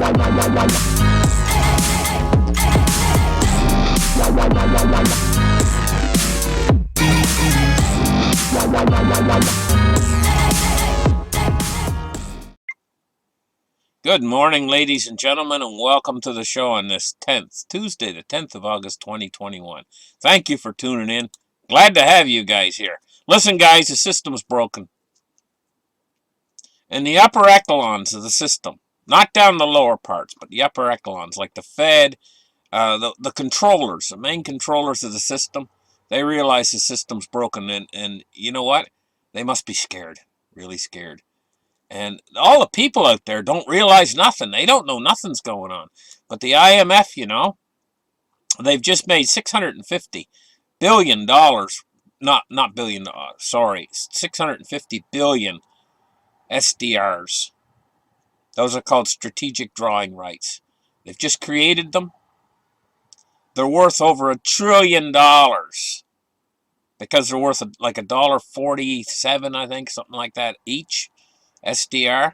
Good morning, ladies and gentlemen, and welcome to the show on this Tuesday, the 10th of August, 2021. Thank you for tuning in. Glad to have you guys here. Listen, guys, the system's broken. And the upper echelons of the system, not down the lower parts, but the upper echelons, like the Fed, the controllers, the main controllers of the system, they realize the system's broken, and you know what? They must be scared, really scared. And all the people out there don't realize nothing. They don't know nothing's going on. But the IMF, they've just made $650 billion, not billion, sorry, 650 billion SDRs. Those are called strategic drawing rights. They've just created them. They're worth over $1 trillion because they're worth like $1.47, I think, something like that each. SDR.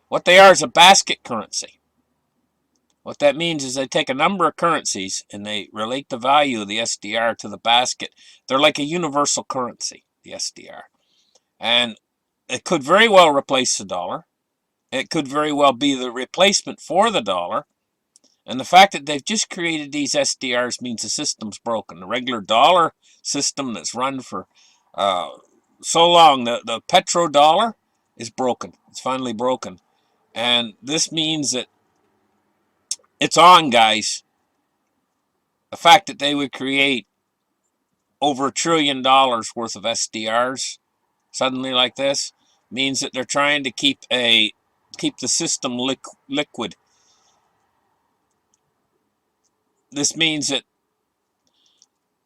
What they are is a basket currency. What that means is they take a number of currencies and they relate the value of the SDR to the basket. They're like a universal currency, the SDR. And it could very well replace the dollar. It could very well be the replacement for the dollar. And the fact that they've just created these SDRs means the system's broken. The regular dollar system that's run for so long, the petrodollar, is broken. It's finally broken. And this means that it's on, guys. The fact that they would create over $1 trillion worth of SDRs suddenly like this means that they're trying to keep the system liquid. This means that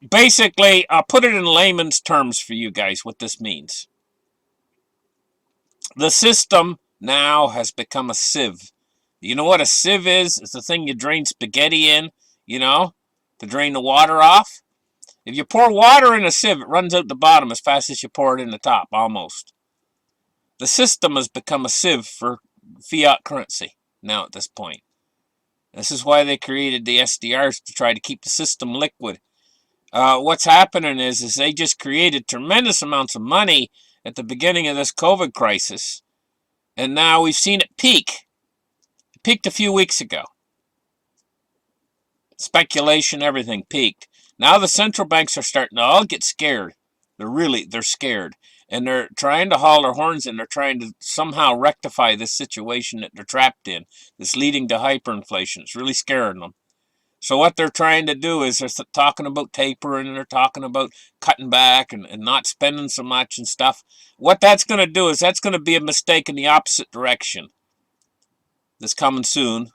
basically, I'll put it in layman's terms for you guys what this means. The system now has become a sieve. You know what a sieve is? It's the thing you drain spaghetti in, to drain the water off. If you pour water in a sieve, it runs out the bottom as fast as you pour it in the top, almost. The system has become a sieve for fiat currency now at this point. This is why they created the SDRs, to try to keep the system liquid. What's happening is they just created tremendous amounts of money at the beginning of this COVID crisis, and now we've seen it peak. It peaked a few weeks ago. Speculation, everything peaked. Now the central banks are starting to all get scared. They're scared. And they're trying to haul their horns in. They're trying to somehow rectify this situation that they're trapped in. That's leading to hyperinflation. It's really scaring them. So what they're trying to do is they're talking about tapering, and they're talking about cutting back and not spending so much and stuff. What that's going to do is that's going to be a mistake in the opposite direction. That's coming soon.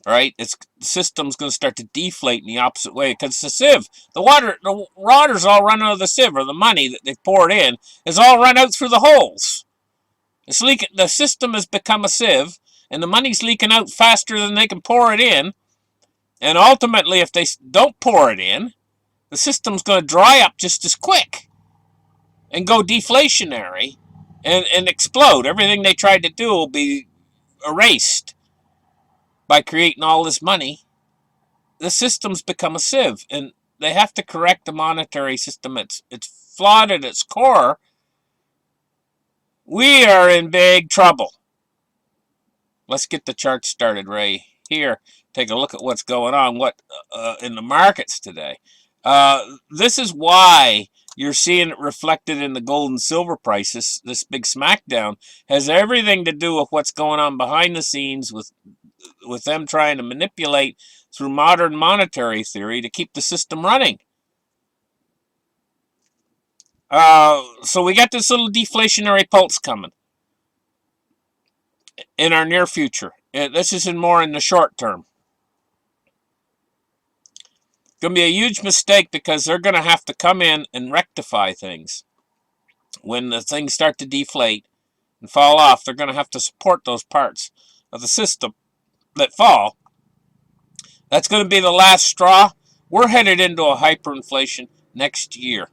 All right? The system's going to start to deflate in the opposite way because it's a sieve. The water's all run out of the sieve, or the money that they've poured in is all run out through the holes. It's leaking. The system has become a sieve, and the money's leaking out faster than they can pour it in. And ultimately, if they don't pour it in, the system's going to dry up just as quick and go deflationary and explode. Everything they tried to do will be erased by creating all this money. The system's become a sieve, and they have to correct the monetary system. It's flawed at its core. We are in big trouble. Let's get the chart started right here. Take a look at what's going on in the markets today. This is why you're seeing it reflected in the gold and silver prices. This big smackdown has everything to do with what's going on behind the scenes with them trying to manipulate through modern monetary theory to keep the system running. So we got this little deflationary pulse coming in our near future. This is more in the short term. Going to be a huge mistake because they're going to have to come in and rectify things. When the things start to deflate and fall off, they're going to have to support those parts of the system that fall. That's going to be the last straw. We're headed into a hyperinflation next year.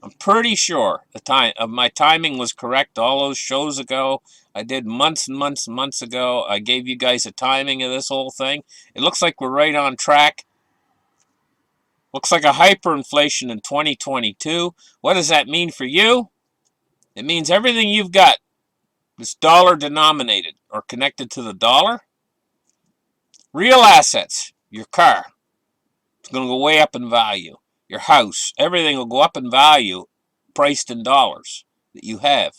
I'm pretty sure the time of my timing was correct. All those shows ago, I did months and months and months ago. I gave you guys a timing of this whole thing. It looks like we're right on track. Looks like a hyperinflation in 2022. What does that mean for you? It means everything you've got is dollar denominated or connected to the dollar. Real assets, your car, it's going to go way up in value. Your house, everything will go up in value, priced in dollars that you have.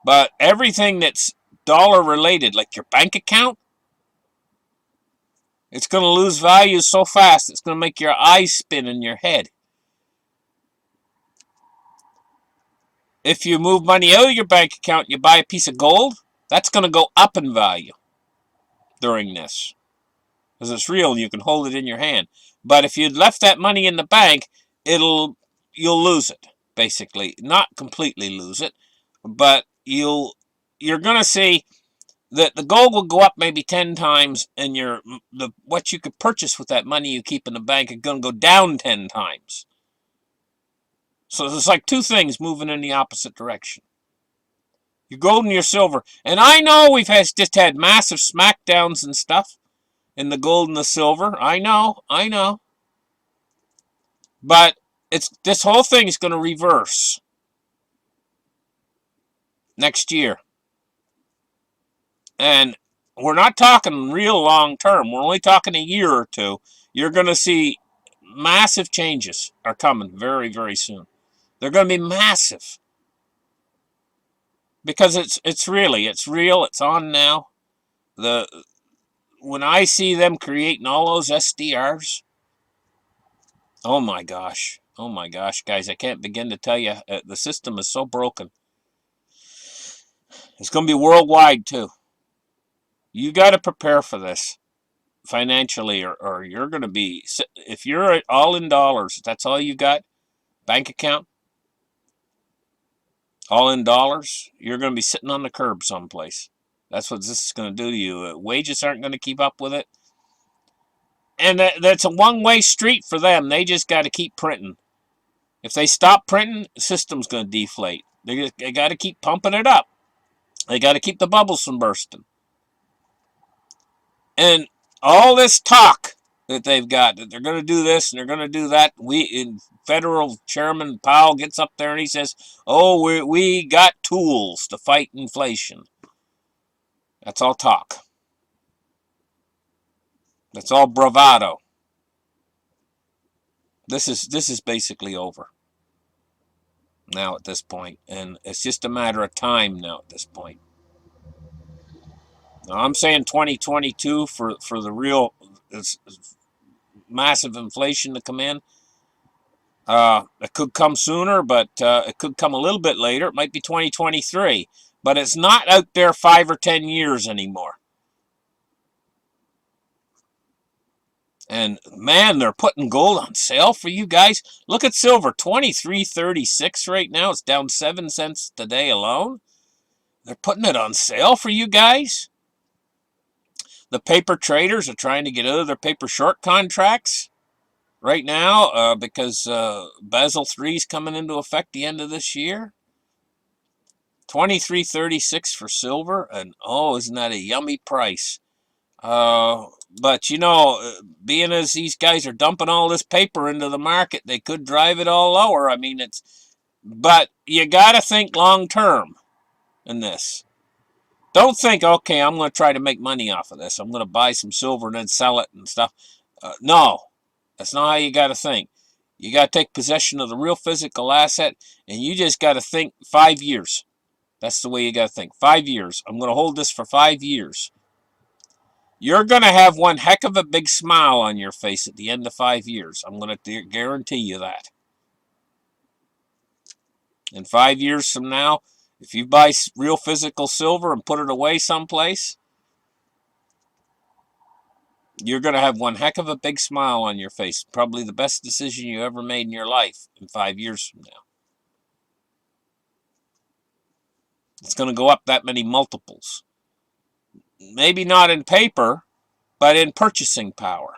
But everything that's dollar related, like your bank account, it's going to lose value so fast it's going to make your eyes spin in your head. If you move money out of your bank account, you buy a piece of gold, that's going to go up in value during this. Because it's real and you can hold it in your hand. But if you'd left that money in the bank, you'll lose it, basically. Not completely lose it, but you're going to see that the gold will go up maybe 10 times, and what you could purchase with that money you keep in the bank is going to go down 10 times. So it's like two things moving in the opposite direction. Your gold and your silver. And I know we've just had massive smackdowns and stuff in the gold and the silver. I know. But this whole thing is going to reverse next year. And we're not talking real long term. We're only talking a year or two. You're going to see massive changes are coming very, very soon. They're going to be massive. Because it's real. It's on now. When I see them creating all those SDRs, oh my gosh, guys, I can't begin to tell you. The system is so broken. It's going to be worldwide too. You got to prepare for this financially, or you're going to be, if you're all in dollars, that's all you got, bank account, all in dollars, you're going to be sitting on the curb someplace. That's what this is going to do to you. Wages aren't going to keep up with it. And that's a one-way street for them. They just got to keep printing. If they stop printing, the system's going to deflate. They got to keep pumping it up. They got to keep the bubbles from bursting. And all this talk that they've got, that they're going to do this and they're going to do that, Federal Chairman Powell gets up there and he says, oh, we got tools to fight inflation. That's all talk. That's all bravado. This is basically over now at this point, and it's just a matter of time now at this point. Now, I'm saying 2022 for the real massive inflation to come in. It could come sooner, but it could come a little bit later. It might be 2023, but it's not out there 5 or 10 years anymore. And man, they're putting gold on sale for you guys. Look at silver, $23.36 right now. It's down 7 cents today alone. They're putting it on sale for you guys. The paper traders are trying to get out of their paper short contracts right now because Basel III is coming into effect the end of this year. $23.36 for silver, and oh, isn't that a yummy price? But you know, being as these guys are dumping all this paper into the market, they could drive it all lower. I mean, but you got to think long term in this. Don't think, okay, I'm going to try to make money off of this. I'm going to buy some silver and then sell it and stuff. No, that's not how you got to think. You got to take possession of the real physical asset, and you just got to think 5 years. That's the way you got to think. 5 years. I'm going to hold this for 5 years. You're going to have one heck of a big smile on your face at the end of 5 years. I'm going to guarantee you that. In 5 years from now, if you buy real physical silver and put it away someplace, you're going to have one heck of a big smile on your face. Probably the best decision you ever made in your life in 5 years from now. It's going to go up that many multiples. Maybe not in paper, but in purchasing power.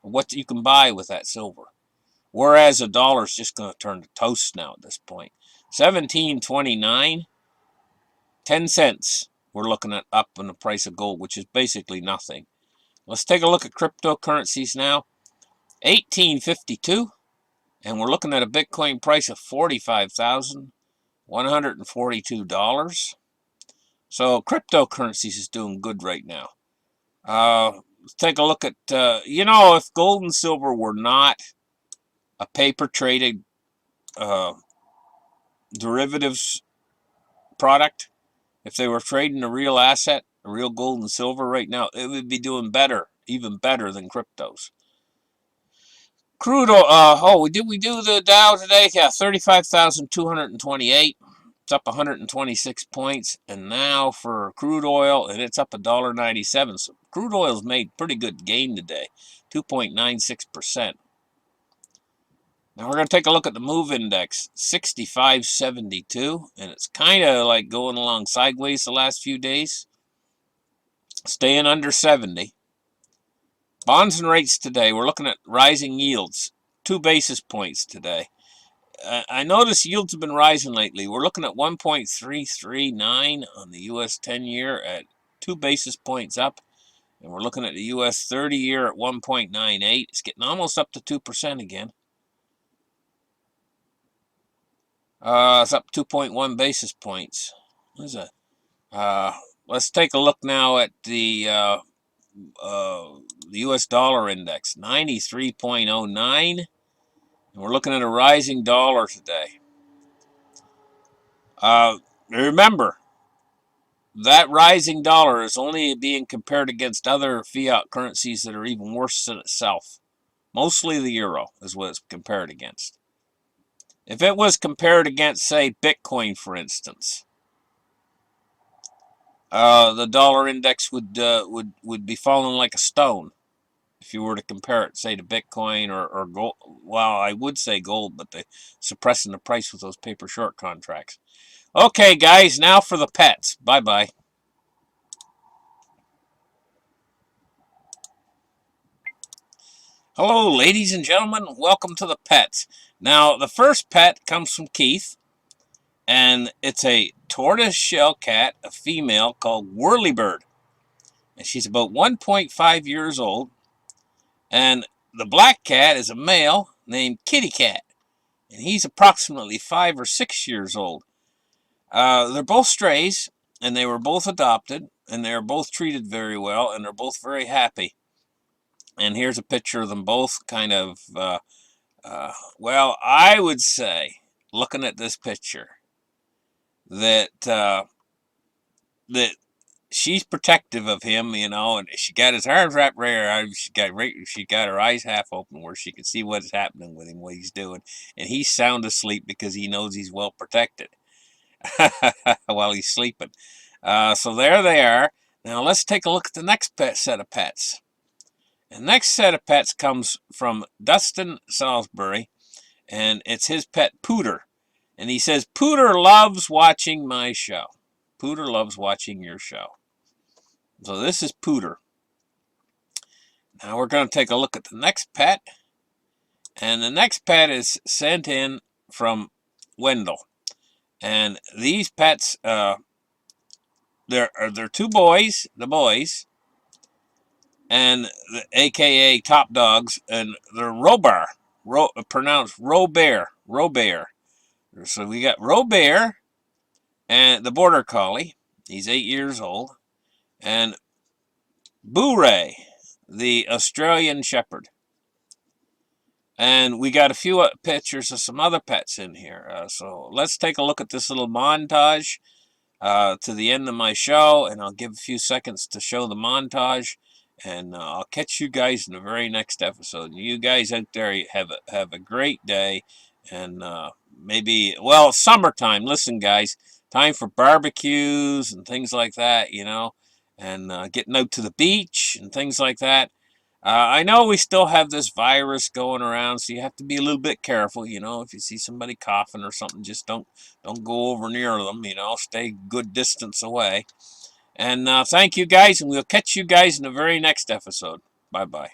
What you can buy with that silver. whereas a dollar is just going to turn to toast now at this point. 17.29, 10 cents. We're looking at up in the price of gold, which is basically nothing. Let's take a look at cryptocurrencies now. 1852, and we're looking at a Bitcoin price of $45,142. So cryptocurrencies is doing good right now. Let's take a look at, if gold and silver were not a paper traded derivatives product, if they were trading a real asset, a real gold and silver right now, it would be doing better, even better than cryptos. Crude oil, we do the Dow today? Yeah, 35,228. It's up 126 points. And now for crude oil, and it's up $1.97. So crude oil's made pretty good gain today, 2.96%. Now we're going to take a look at the MOVE index, 65.72, and it's kind of like going along sideways the last few days, staying under 70. Bonds and rates today, we're looking at rising yields, 2 basis points today. I notice yields have been rising lately. We're looking at 1.339 on the U.S. 10-year at 2 basis points up. And we're looking at the U.S. 30-year at 1.98. It's getting almost up to 2% again. It's up 2.1 basis points. What is that? Let's take a look now at the U.S. dollar index, 93.09. And we're looking at a rising dollar today. Remember, that rising dollar is only being compared against other fiat currencies that are even worse than itself. Mostly the euro is what it's compared against. If it was compared against, say, Bitcoin, for instance, the dollar index would be falling like a stone if you were to compare it, say, to Bitcoin or gold. Well, I would say gold, but they're suppressing the price with those paper short contracts. Okay, guys, now for the pets. Bye-bye. Hello, ladies and gentlemen. Welcome to the pets. Now, the first pet comes from Keith, and it's a tortoise-shell cat, a female, called Whirlybird. And she's about 1.5 years old. And the black cat is a male named Kitty Cat, and he's approximately 5 or 6 years old. They're both strays, and they were both adopted, and they're both treated very well, and they're both very happy. And here's a picture of them both kind of, well, I would say, looking at this picture, that that she's protective of him, and she got his arms wrapped around. She got her eyes half open where she could see what's happening with him, what he's doing, and he's sound asleep because he knows he's well protected while he's sleeping. So there they are. Now let's take a look at the next set of pets. The next set of pets comes from Dustin Salisbury, and it's his pet Pooter. And he says, Pooter loves watching my show. Pooter loves watching your show. So this is Pooter. Now we're going to take a look at the next pet. And the next pet is sent in from Wendell. And these pets, they're 2 boys, the boys, and the AKA top dogs, and they're Robar, pronounced Robert. So we got Robert and the border collie. He's 8 years old, and Boo-Ray, the Australian shepherd. And we got a few pictures of some other pets in here. So let's take a look at this little montage to the end of my show, and I'll give a few seconds to show the montage, and I'll catch you guys in the very next episode. You guys out there have a great day, and maybe, well, summertime. Listen, guys, time for barbecues and things like that, and getting out to the beach and things like that. I know we still have this virus going around, so you have to be a little bit careful. If you see somebody coughing or something, just don't go over near them. Stay good distance away. And thank you guys, and we'll catch you guys in the very next episode. Bye bye.